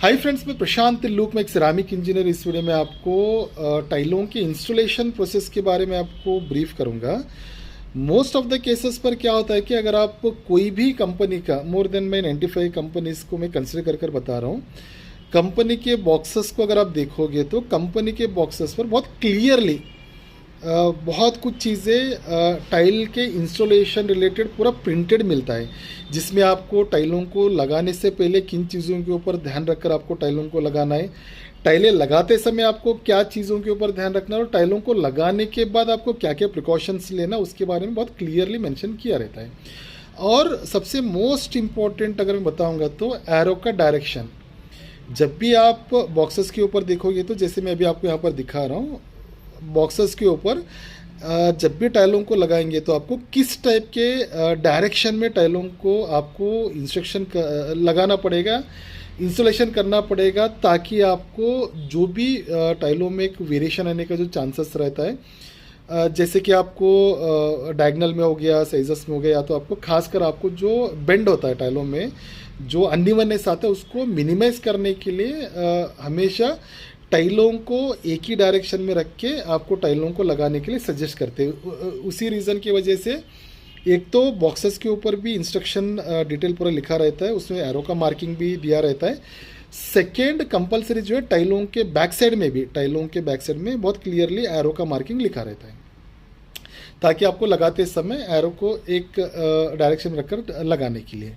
Hi friends, मैं प्रशांत तिल्लूक में एक सिरामिक इंजीनियर। इस वीडियो में आपको टाइलों के इंस्टॉलेशन प्रोसेस के बारे में आपको ब्रीफ करूंगा। मोस्ट ऑफ द केसेस पर क्या होता है कि अगर आप कोई भी कंपनी का मोर देन मैं 95 कंपनीज को मैं कंसिडर कर बता रहा हूँ। कंपनी के बॉक्सेस को अगर आप देखोगे तो कंपनी के बॉक्सेस पर बहुत क्लियरली बहुत कुछ चीज़ें टाइल के इंस्टॉलेशन रिलेटेड पूरा प्रिंटेड मिलता है, जिसमें आपको टाइलों को लगाने से पहले किन चीज़ों के ऊपर ध्यान रखकर आपको टाइलों को लगाना है, टाइलें लगाते समय आपको क्या चीज़ों के ऊपर ध्यान रखना है और टाइलों को लगाने के बाद आपको क्या क्या प्रिकॉशंस लेना, उसके बारे में बहुत क्लियरली मेंशन किया रहता है। और सबसे मोस्ट इम्पॉर्टेंट अगर मैं बताऊँगा तो एरो का डायरेक्शन। जब भी आप बॉक्सेस के ऊपर देखोगे तो जैसे मैं अभी आपको यहाँ पर दिखा रहा हूँ, बॉक्सेस के ऊपर जब भी टाइलों को लगाएंगे तो आपको किस टाइप के डायरेक्शन में टाइलों को आपको इंस्ट्रक्शन लगाना पड़ेगा, इंस्टॉलेशन करना पड़ेगा, ताकि आपको जो भी टाइलों में एक वेरिएशन आने का जो चांसेस रहता है, जैसे कि आपको डायगनल में हो गया, साइजेस में हो गया, या तो आपको खासकर आपको जो बेंड होता है टाइलों में, जो अनइवननेस आता है, उसको मिनिमाइज करने के लिए हमेशा टाइलों को एक ही डायरेक्शन में रख के आपको टाइलों को लगाने के लिए सजेस्ट करते हैं। उसी रीज़न की वजह से एक तो बॉक्सेस के ऊपर भी इंस्ट्रक्शन डिटेल पूरा लिखा रहता है, उसमें एरो का मार्किंग भी दिया रहता है। सेकेंड, कंपलसरी जो है टाइलों के बैक साइड में भी, टाइलों के बैक साइड में बहुत क्लियरली एरो का मार्किंग लिखा रहता है, ताकि आपको लगाते समय एरो को एक डायरेक्शन में रखकर लगाने के लिए।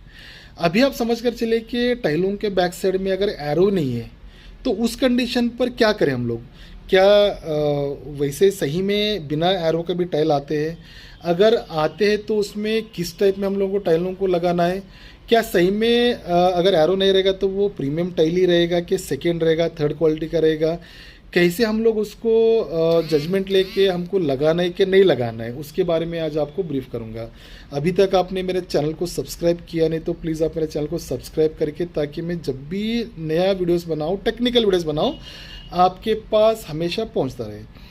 अभी आप समझ कर चले कि टाइलों के बैक साइड में अगर एरो नहीं है तो उस कंडीशन पर क्या करें हम लोग। क्या वैसे सही में बिना एरो के भी टाइल आते हैं? अगर आते हैं तो उसमें किस टाइप में हम लोगों को टाइलों को लगाना है? क्या सही में अगर एरो नहीं रहेगा तो वो प्रीमियम टाइल ही रहेगा कि सेकेंड रहेगा, थर्ड क्वालिटी का रहेगा? कैसे हम लोग उसको जजमेंट लेके हमको लगाना है कि नहीं लगाना है, उसके बारे में आज आपको ब्रीफ करूंगा। अभी तक आपने मेरे चैनल को सब्सक्राइब किया नहीं तो प्लीज़ आप मेरे चैनल को सब्सक्राइब करके, ताकि मैं जब भी नया वीडियोस बनाऊं, टेक्निकल वीडियोस बनाऊं, आपके पास हमेशा पहुंचता रहे।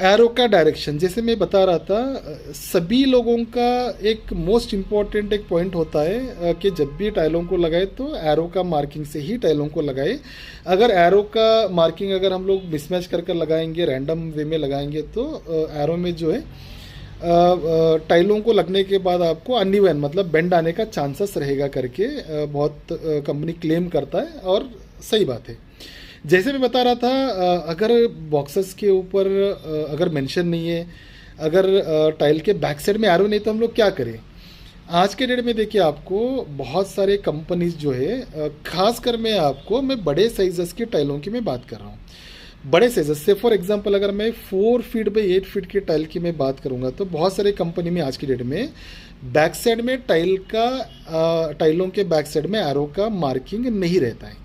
एरो का डायरेक्शन, जैसे मैं बता रहा था, सभी लोगों का एक मोस्ट इम्पॉर्टेंट एक पॉइंट होता है कि जब भी टाइलों को लगाए तो एरो का मार्किंग से ही टाइलों को लगाए। अगर एरो का मार्किंग अगर हम लोग मिसमैच कर कर लगाएंगे, रैंडम वे में लगाएंगे, तो एरो में जो है टाइलों को लगने के बाद आपको अनइवन मतलब बेंड आने का चांसेस रहेगा करके बहुत कंपनी क्लेम करता है, और सही बात है। जैसे मैं बता रहा था, अगर बॉक्सेस के ऊपर अगर मेंशन नहीं है, अगर टाइल के बैक साइड में एरो नहीं, तो हम लोग क्या करें? आज के डेट में देखिए, आपको बहुत सारे कंपनीज जो है, खासकर मैं बड़े साइजेस की टाइलों की मैं बात कर रहा हूँ। बड़े साइजेस से फॉर एग्जांपल अगर मैं 4 फीट बाई 8 फीट की टाइल की मैं बात करूँगा तो बहुत सारे कंपनी में आज की डेट में बैक साइड में टाइलों के बैक साइड में एरो का मार्किंग नहीं रहता है।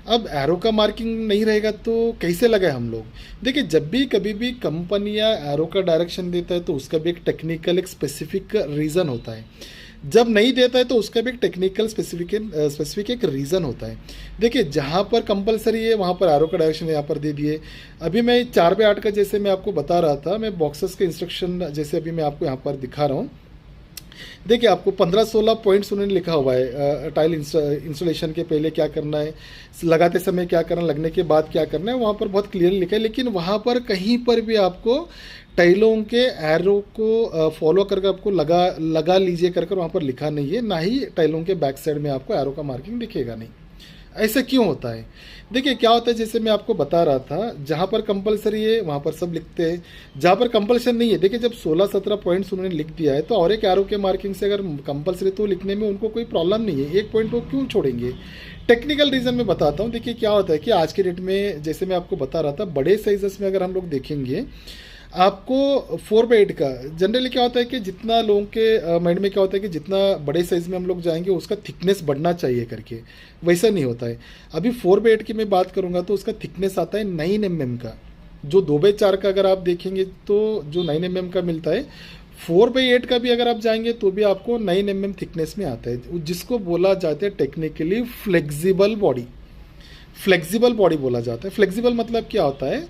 अब एरो का मार्किंग नहीं रहेगा तो कैसे लगाए हम लोग? देखिए, जब भी कभी भी कंपनियां एरो का डायरेक्शन देता है तो उसका भी एक टेक्निकल एक स्पेसिफिक रीज़न होता है। जब नहीं देता है तो उसका भी एक टेक्निकल स्पेसिफिक एक रीज़न होता है। देखिए, जहाँ पर कंपलसरी है वहाँ पर एरो का डायरेक्शन यहाँ पर दे दिए। अभी मैं 4x8 का जैसे मैं आपको बता रहा था, मैं बॉक्सेस के इंस्ट्रक्शन जैसे अभी मैं आपको यहाँ पर दिखा रहा हूँ। देखिए, आपको 15-16 पॉइंट्स उन्होंने लिखा हुआ है, टाइल इंस्टॉलेशन के पहले क्या करना है, लगाते समय क्या करना, लगने के बाद क्या करना है, वहाँ पर बहुत क्लियरली लिखा है। लेकिन वहाँ पर कहीं पर भी आपको टाइलों के एरो को फॉलो करके आपको लगा लीजिए कर वहाँ पर लिखा नहीं है, ना ही टाइलों के बैक साइड में आपको एरो का मार्किंग दिखेगा नहीं। ऐसा क्यों होता है? देखिए, क्या होता है, जैसे मैं आपको बता रहा था, जहाँ पर कंपलसरी है वहाँ पर सब लिखते हैं, जहाँ पर कंपल्शन नहीं है, देखिए जब 16-17 पॉइंट्स उन्होंने लिख दिया है तो और एक एरो के मार्किंग से अगर कंपलसरी तो लिखने में उनको कोई प्रॉब्लम नहीं है, एक पॉइंट वो क्यों छोड़ेंगे? टेक्निकल रीज़न मैं बताता हूँ। देखिए, क्या होता है कि आज के डेट में जैसे मैं आपको बता रहा था, बड़े साइजेस में अगर हम लोग देखेंगे, आपको 4x8 का जनरली क्या होता है कि जितना लोगों के माइंड में क्या होता है कि जितना बड़े साइज़ में हम लोग जाएंगे उसका थिकनेस बढ़ना चाहिए करके, वैसा नहीं होता है। अभी 4x8 की मैं बात करूंगा तो उसका थिकनेस आता है 9 mm का। जो 2x4 का अगर आप देखेंगे तो जो 9 mm का मिलता है, 4x8 का भी अगर आप जाएंगे तो भी आपको 9 mm थिकनेस में आता है, जिसको बोला जाता है technically flexible body. Flexible body बोला जाता है। फ्लेक्सिबल मतलब क्या होता है?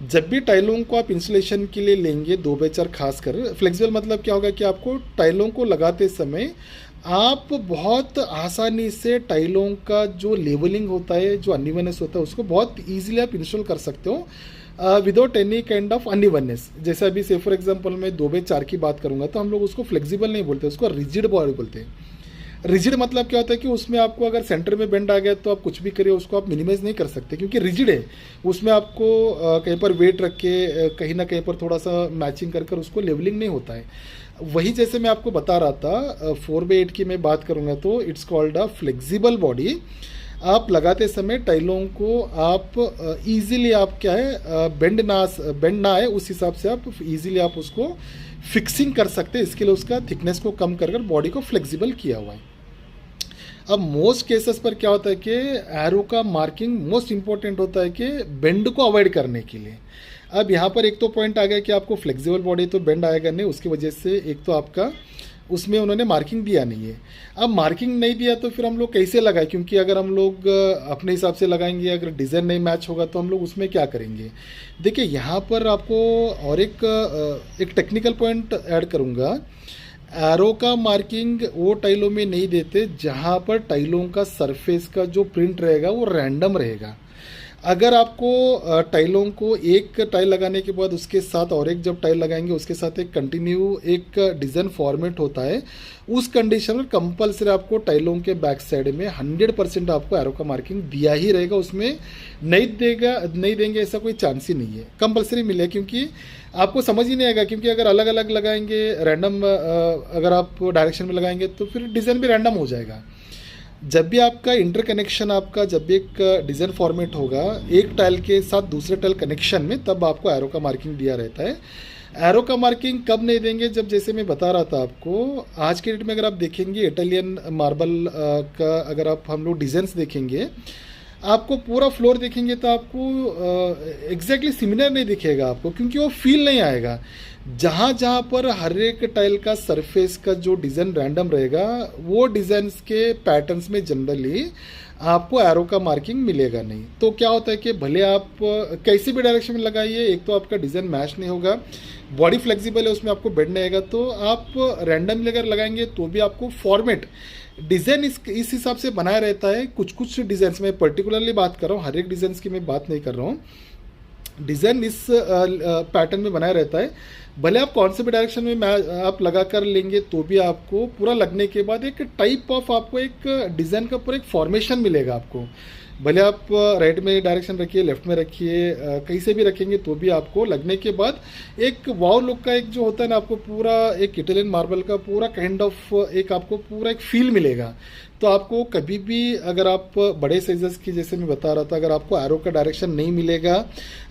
जब भी टाइलों को आप इंस्टॉलेशन के लिए लेंगे, 2x4 खासकर, फ्लेक्सिबल मतलब क्या होगा कि आपको टाइलों को लगाते समय आप बहुत आसानी से टाइलों का जो लेवलिंग होता है, जो अनइवननेस होता है, उसको बहुत ईजिली आप इंस्टॉल कर सकते हो without any kind of unevenness. जैसे अभी से फॉर एग्जांपल मैं 2/4 की बात करूंगा तो हम लोग उसको फ्लेक्सिबल नहीं बोलते, उसको रिजिड बॉडी बोलते हैं। रिजिड मतलब क्या होता है कि उसमें आपको अगर सेंटर में बेंड आ गया तो आप कुछ भी करिए उसको आप मिनिमाइज नहीं कर सकते, क्योंकि रिजिड है। उसमें आपको कहीं पर वेट रख के कहीं ना कहीं पर थोड़ा सा मैचिंग कर कर उसको लेवलिंग नहीं होता है। वही जैसे मैं आपको बता रहा था 4/8 की मैं बात करूँगा तो it's called a flexible body. आप लगाते समय टाइलों को आप इजीली आप क्या है बेंड ना आए उस हिसाब से आप इजीली आप उसको फिक्सिंग कर सकते हैं। इसके लिए उसका थिकनेस को कम कर बॉडी को फ्लेक्सिबल किया हुआ है। अब मोस्ट केसेस पर क्या होता है कि एरो का मार्किंग मोस्ट इंपॉर्टेंट होता है कि बेंड को अवॉइड करने के लिए। अब यहाँ पर एक तो पॉइंट आ गया कि आपको फ्लेक्सिबल बॉडी तो बेंड आएगा नहीं, उसकी वजह से एक तो आपका उसमें उन्होंने मार्किंग दिया नहीं है। अब मार्किंग नहीं दिया तो फिर हम लोग कैसे लगाए, क्योंकि अगर हम लोग अपने हिसाब से लगाएंगे, अगर डिज़ाइन नहीं मैच होगा तो हम लोग उसमें क्या करेंगे। देखिए यहाँ पर आपको और एक टेक्निकल पॉइंट ऐड करूँगा। एरो का मार्किंग वो टाइलों में नहीं देते जहाँ पर टाइलों का सरफेस का जो प्रिंट रहेगा वो रैंडम रहेगा। अगर आपको टाइलों को एक टाइल लगाने के बाद उसके साथ और एक जब टाइल लगाएंगे उसके साथ एक कंटिन्यू एक डिज़ाइन फॉर्मेट होता है, उस कंडीशन में कंपलसरी आपको टाइलों के बैक साइड में 100% आपको एरो का मार्किंग दिया ही रहेगा। उसमें नहीं देंगे ऐसा कोई चांस ही नहीं है, कंपलसरी मिले, क्योंकि आपको समझ ही नहीं आएगा। क्योंकि अगर अलग अलग लगाएंगे रैंडम, अगर आप डायरेक्शन में लगाएंगे तो फिर डिज़ाइन भी रैंडम हो जाएगा। जब भी आपका इंटरकनेक्शन आपका जब भी एक डिज़ाइन फॉर्मेट होगा एक टाइल के साथ दूसरे टाइल कनेक्शन में, तब आपको एरो का मार्किंग दिया रहता है। एरो का मार्किंग कब नहीं देंगे, जब जैसे मैं बता रहा था आपको आज के डेट में अगर आप देखेंगे इटालियन मार्बल का अगर आप हम लोग डिज़ाइंस देखेंगे, आपको पूरा फ्लोर देखेंगे तो आपको एग्जैक्टली सिमिलर नहीं दिखेगा आपको, क्योंकि वो फील नहीं आएगा। जहाँ जहाँ पर हर एक टाइल का सरफेस का जो डिज़ाइन रैंडम रहेगा वो डिज़ाइंस के पैटर्न्स में जनरली आपको एरो का मार्किंग मिलेगा नहीं। तो क्या होता है कि भले आप कैसे भी डायरेक्शन में लगाइए, एक तो आपका डिज़ाइन मैच नहीं होगा, बॉडी फ्लेक्सिबल है उसमें आपको बेंड नहीं आएगा, तो आप रैंडमली अगर लगाएंगे तो भी आपको फॉर्मेट डिज़ाइन इस हिसाब से बनाया रहता है। कुछ कुछ डिज़ाइंस में पर्टिकुलरली बात कर रहा हूँ, हर एक डिज़ाइन की मैं बात नहीं कर रहा हूँ। डिज़ाइन इस पैटर्न में बनाया रहता है, भले आप कौन से भी डायरेक्शन में आप लगा कर लेंगे तो भी आपको पूरा लगने के बाद एक टाइप ऑफ आपको एक डिज़ाइन का पूरा एक फॉर्मेशन मिलेगा आपको। भले आप राइट में डायरेक्शन रखिए, लेफ्ट में रखिए, कहीं से भी रखेंगे तो भी आपको लगने के बाद एक वाव लुक का एक जो होता है ना, आपको पूरा एक इटालियन मार्बल का पूरा काइंड ऑफ एक आपको पूरा एक फील मिलेगा। तो आपको कभी भी अगर आप बड़े साइजेस की जैसे मैं बता रहा था, अगर आपको एरो का डायरेक्शन नहीं मिलेगा,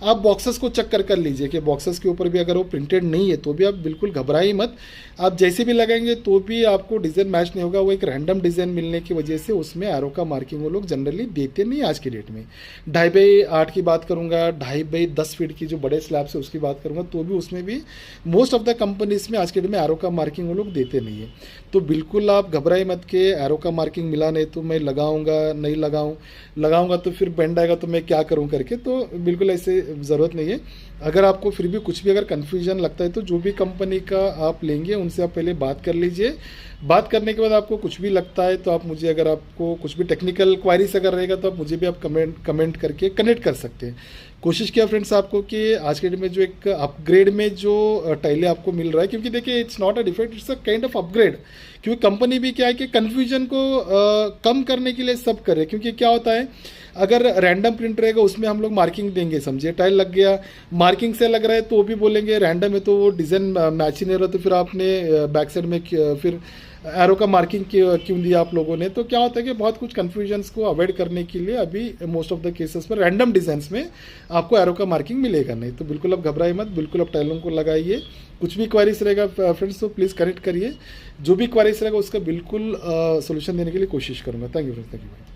आप बॉक्सेस को चेक कर लीजिए कि बॉक्सेस के ऊपर भी अगर वो प्रिंटेड नहीं है तो भी आप बिल्कुल घबराइए मत। आप जैसे भी लगाएंगे तो भी आपको डिज़ाइन मैच नहीं होगा, वो एक रैंडम डिज़ाइन मिलने की वजह से उसमें एरो का मार्किंग वो लोग जनरली देते नहीं आज की डेट में। 2.5x8 की बात करूँगा, 2.5x10 फीट की जो बड़े स्लैब से उसकी बात करूँगा, तो भी उसमें भी मोस्ट ऑफ द कंपनीज में आज के डेट में एरो का मार्किंग वो लोग देते नहीं है। तो बिल्कुल आप घबराए मत के एरो का मार्किंग मिला नहीं तो मैं लगाऊंगा नहीं लगाऊंगा तो फिर बेंड आएगा तो मैं क्या करूं करके, तो बिल्कुल ऐसे ज़रूरत नहीं है। अगर आपको फिर भी कुछ भी अगर कन्फ्यूजन लगता है तो जो भी कंपनी का आप लेंगे उनसे आप पहले बात कर लीजिए। बात करने के बाद आपको कुछ भी लगता है तो आप मुझे, अगर आपको कुछ भी टेक्निकल क्वारीज अगर रहेगा तो आप मुझे भी आप कमेंट करके कनेक्ट कर सकते हैं। कोशिश किया फ्रेंड्स आपको कि आज के डेट में जो एक अपग्रेड में जो टाइलें आपको मिल रहा है, क्योंकि देखिए it's not a defect, it's a kind of upgrade. क्योंकि कंपनी भी क्या है कि कन्फ्यूजन को कम करने के लिए सब करे। क्योंकि क्या होता है, अगर रैंडम प्रिंट रहेगा उसमें हम लोग मार्किंग देंगे, समझिए टाइल लग गया, मार्किंग से लग रहा है तो भी बोलेंगे रैंडम है तो वो डिज़ाइन मैच ही नहीं रहा, तो फिर आपने बैक साइड में फिर एरो का मार्किंग क्यों दिया आप लोगों ने। तो क्या होता है कि बहुत कुछ कन्फ्यूजन्स को अवॉइड करने के लिए अभी मोस्ट ऑफ द केसेस पर रैंडम डिज़ाइंस में आपको एरो का मार्किंग मिलेगा नहीं। तो बिल्कुल आप घबराइए मत, बिल्कुल आप टाइलों को लगाइए। कुछ भी क्वारीज रहेगा फ्रेंड्स तो प्लीज़ कनेक्ट करिए, जो भी क्वारीज रहेगा उसका बिल्कुल सोल्यूशन देने के लिए कोशिश करूँगा। Thank you friends, thank you.